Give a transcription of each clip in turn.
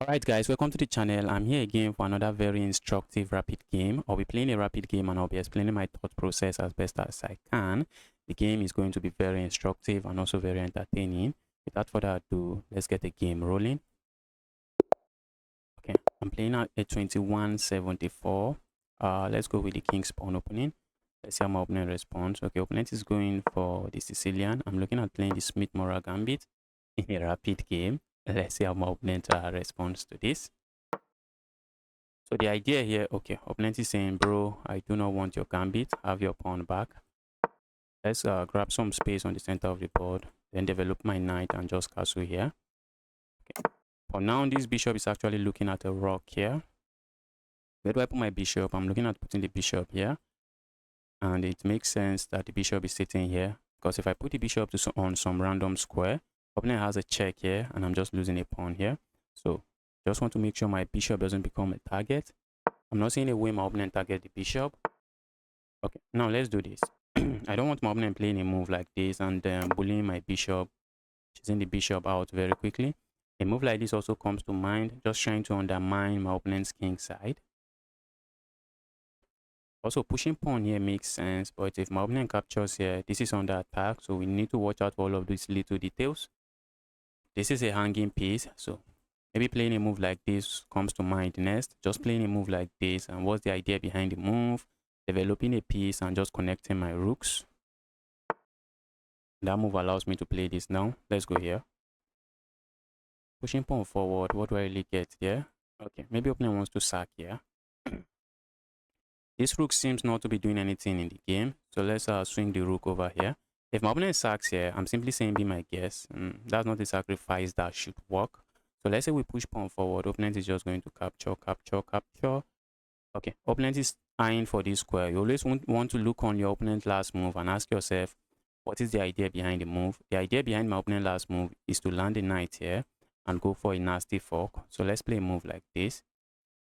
Alright guys, welcome to the channel. I'm here again for another very instructive rapid game. I'll be playing a rapid game and I'll be explaining my thought process as best as I can. The game is going to be very instructive and also very entertaining. Without further ado, let's get the game rolling. Okay, I'm playing at a 2174. Let's go with the king's pawn opening. Let's see how my opponent responds. Okay, opponent is going for the Sicilian. I'm looking at playing the Smith-Morra Gambit in a rapid game. Let's see how my opponent responds to this. So the idea here, okay, opponent is saying, bro, I do not want your gambit, have your pawn back. Let's grab some space on the center of the board, then develop my knight and just castle here. Okay. For now, this bishop is actually looking at a rock here. Where do I put my bishop? I'm looking at putting the bishop here. And it makes sense that the bishop is sitting here, because if I put the bishop on some random square, opponent has a check here, and I'm just losing a pawn here. So just want to make sure my bishop doesn't become a target. I'm not seeing a way my opponent target the bishop. Okay, now let's do this. I don't want my opponent playing a move like this and bullying my bishop, chasing the bishop out very quickly. A move like this also comes to mind, just trying to undermine my opponent's king side. Also, pushing pawn here makes sense, but if my opponent captures here, this is under attack, so we need to watch out for all of these little details. This is a hanging piece, so maybe playing a move like this comes to mind next. Just playing a move like this, and what's the idea behind the move? Developing a piece and just connecting my rooks. That move allows me to play this now. Let's go here. Pushing pawn forward, what do I really get there? Okay, maybe opponent wants to sack here. This rook seems not to be doing anything in the game, so let's swing the rook over here. If my opponent sacks here, I'm simply saying be my guess. That's not a sacrifice that should work. So let's say we push pawn forward. Opponent is just going to capture, capture, capture. Okay, opponent is eyeing for this square. You always want to look on your opponent's last move and ask yourself, what is the idea behind the move? The idea behind my opponent's last move is to land a knight here and go for a nasty fork. So let's play a move like this.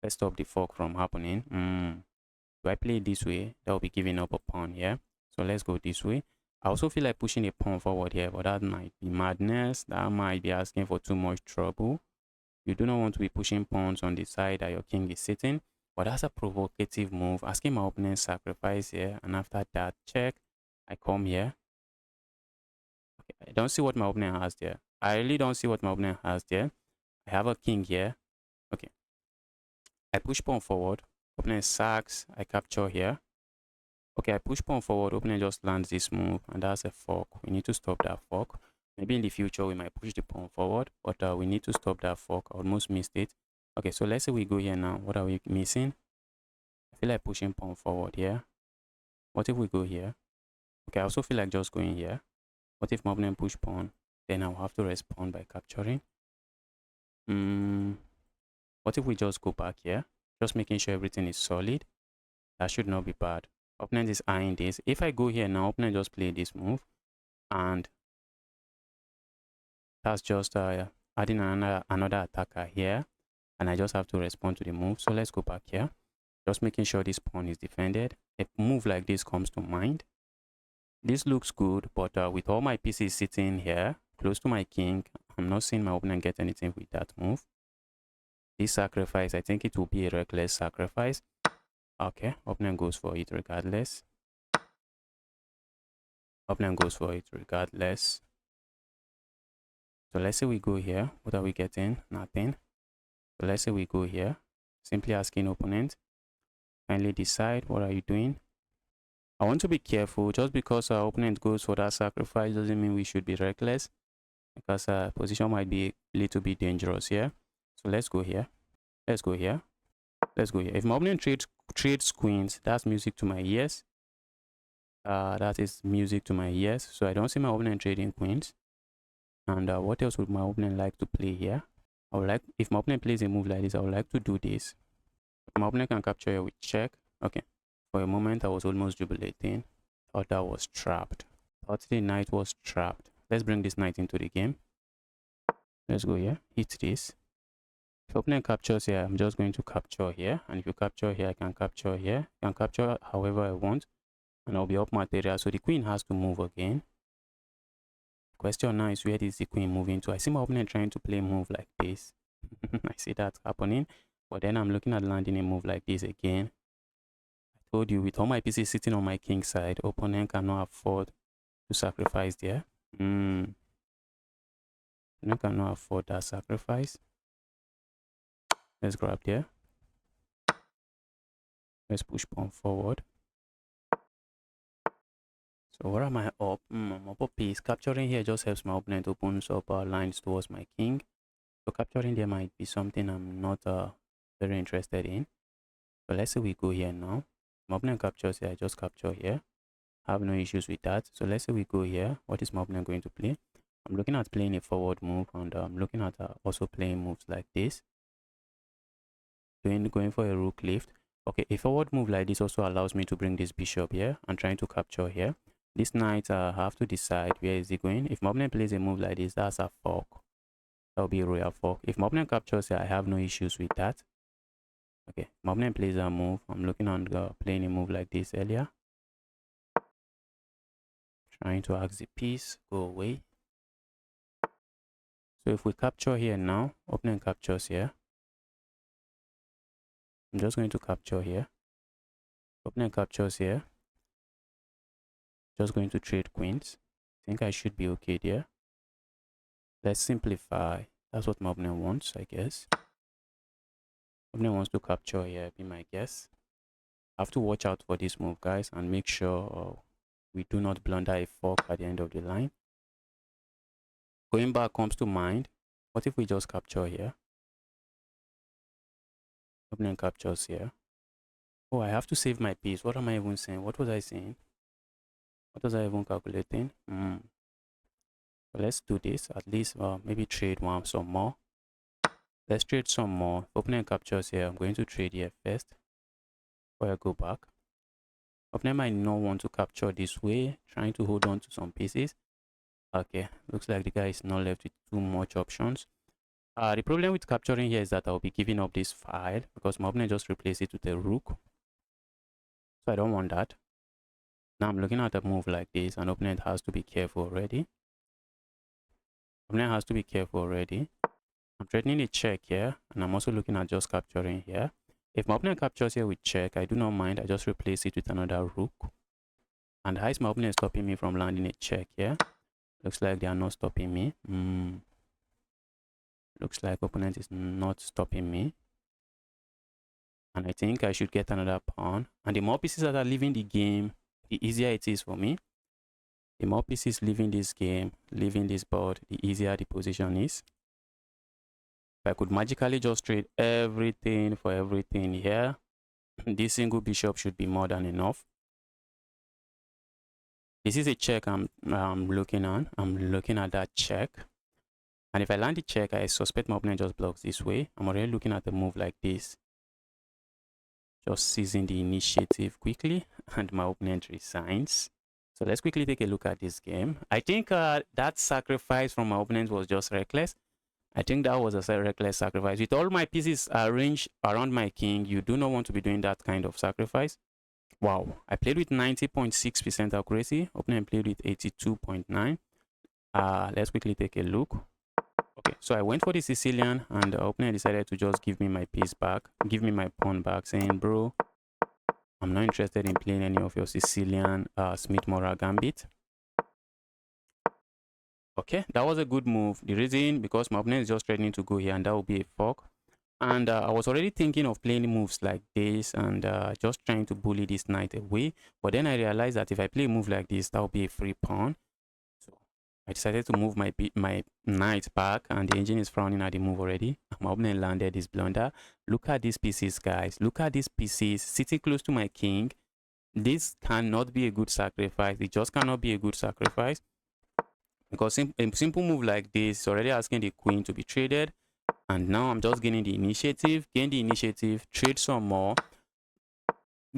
Let's stop the fork from happening. Do I play it this way? That will be giving up a pawn here. So let's go this way. I also feel like pushing a pawn forward here, but that might be madness. That might be asking for too much trouble. You do not want to be pushing pawns on the side that your king is sitting. But that's a provocative move. Asking my opponent sacrifice here. And after that check, I come here. Okay, I don't see what my opponent has there. I really don't see what my opponent has there. I have a king here. Okay. I push pawn forward. Opponent sacks. I capture here. Okay, I push pawn forward. Opponent just lands this move. And that's a fork. We need to stop that fork. Maybe in the future we might push the pawn forward. But we need to stop that fork. I almost missed it. Okay, so let's say we go here now. What are we missing? I feel like pushing pawn forward here. What if we go here? Okay, I also feel like just going here. What if my opponent push pawn? Then I'll have to respond by capturing. What if we just go back here? Just making sure everything is solid. That should not be bad. Opponent is eyeing this. If I go here now, opponent just play this move. And that's just adding another attacker here. And I just have to respond to the move. So let's go back here. Just making sure this pawn is defended. A move like this comes to mind. This looks good, but with all my pieces sitting here, close to my king, I'm not seeing my opponent get anything with that move. This sacrifice, I think it will be a reckless sacrifice. Okay, opponent goes for it regardless. Opponent goes for it regardless. So let's say we go here. What are we getting? Nothing. So let's say we go here. Simply asking opponent, kindly decide, what are you doing? I want to be careful. Just because our opponent goes for that sacrifice doesn't mean we should be reckless, because position might be a little bit dangerous here. So let's go here. Let's go here. Let's go here. If my opponent trades queens, that's music to my ears. That is music to my ears. So I don't see my opponent trading queens. And what else would my opponent like to play here? I would like, if my opponent plays a move like this, I would like to do this. My opponent can capture here with check. Okay. For a moment, I was almost jubilating. Thought that was trapped. Thought the knight was trapped. Let's bring this knight into the game. Let's go here. Hit this. If opponent captures here, I'm just going to capture here. And if you capture here, I can capture here. I can capture however I want. And I'll be up material. So the queen has to move again. Question now is, where is the queen moving to? I see my opponent trying to play a move like this. I see that happening. But then I'm looking at landing a move like this again. I told you, with all my pieces sitting on my king side, opponent cannot afford to sacrifice there. Opponent cannot afford that sacrifice. Let's grab there. Let's push pawn forward. So where am I up? I'm up a piece. Capturing here just helps my opponent opens up lines towards my king. So capturing there might be something I'm not very interested in. So let's say we go here now. My opponent captures here, I just capture here. I have no issues with that. So let's say we go here. What is my opponent going to play? I'm looking at playing a forward move, and I'm looking at also playing moves like this. Going for a rook lift. Okay, a forward move like this also allows me to bring this bishop here and trying to capture here. This knight, I have to decide where is he going. If my opponent plays a move like this, that's a fork. That will be a royal fork. If my opponent captures here, I have no issues with that. Okay, my opponent plays a move. I'm looking on playing a move like this earlier. Trying to ask the piece, go away. So if we capture here now, opponent captures here. I'm just going to capture here. Opponent captures here. Just going to trade queens. I think I should be okay there. Let's simplify. That's what my opponent wants, I guess. Opponent wants to capture here, be my guess. I have to watch out for this move, guys, and make sure we do not blunder a fork at the end of the line. Going back comes to mind. What if we just capture here? Opponent captures here. Oh, I have to save my piece. What am I even saying? What was I saying? What was I even calculating? So let's do this. At least maybe trade some more. Let's trade some more. Opponent captures here. I'm going to trade here first before I go back. Opponent might not want to capture this way, trying to hold on to some pieces. Okay, looks like the guy is not left with too much options. The problem with capturing here is that I'll be giving up this file because my opponent just replaced it with a rook. So I don't want that. Now I'm looking at a move like this, and opponent has to be careful already. Opponent has to be careful already. I'm threatening a check here, and I'm also looking at just capturing here. If my opponent captures here with check, I do not mind. I just replace it with another rook. And how is my opponent stopping me from landing a check here? Looks like they are not stopping me. Looks like opponent is not stopping me. And I think I should get another pawn. And the more pieces that are leaving the game, the easier it is for me. The more pieces leaving this game, leaving this board, the easier the position is. If I could magically just trade everything for everything here, this single bishop should be more than enough. This is a check I'm looking on. I'm looking at that check. And if I land the check, I suspect my opponent just blocks this way. I'm already looking at a move like this. Just seizing the initiative quickly, and my opponent resigns. So let's quickly take a look at this game. I think that sacrifice from my opponent was just reckless. I think that was a reckless sacrifice. With all my pieces arranged around my king, you do not want to be doing that kind of sacrifice. Wow, I played with 90.6% accuracy. Opponent played with 82.9. Let's quickly take a look. Okay, so I went for the Sicilian, and the opponent decided to just give me my piece back, give me my pawn back, saying, bro, I'm not interested in playing any of your Sicilian Smith-Morra gambit. Okay, that was a good move. The reason, because my opponent is just threatening to go here, and that will be a fork. And I was already thinking of playing moves like this and just trying to bully this knight away. But then I realized that if I play a move like this, that will be a free pawn. So I decided to move my knight back, and the engine is frowning at the move already. My opponent landed this blunder. Look at these pieces, guys. Look at these pieces sitting close to my king. This cannot be a good sacrifice. It just cannot be a good sacrifice. Because a simple move like this is already asking the queen to be traded. And now I'm just gaining the initiative. Gain the initiative. Trade some more.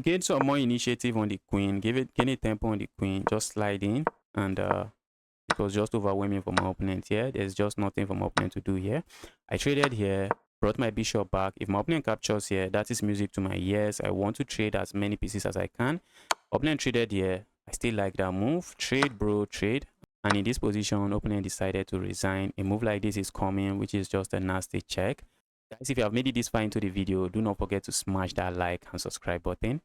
Gain some more initiative on the queen. Gain a tempo on the queen. Just slide in. And it was just overwhelming for my opponent here. There's just nothing for my opponent to do here. I traded here. Brought my bishop back. If my opponent captures here, that is music to my ears. I want to trade as many pieces as I can. Opponent traded here. I still like that move. Trade, bro, trade. And in this position, opponent decided to resign. A move like this is coming, which is just a nasty check. Guys, if you have made it this far into the video, do not forget to smash that like and subscribe button.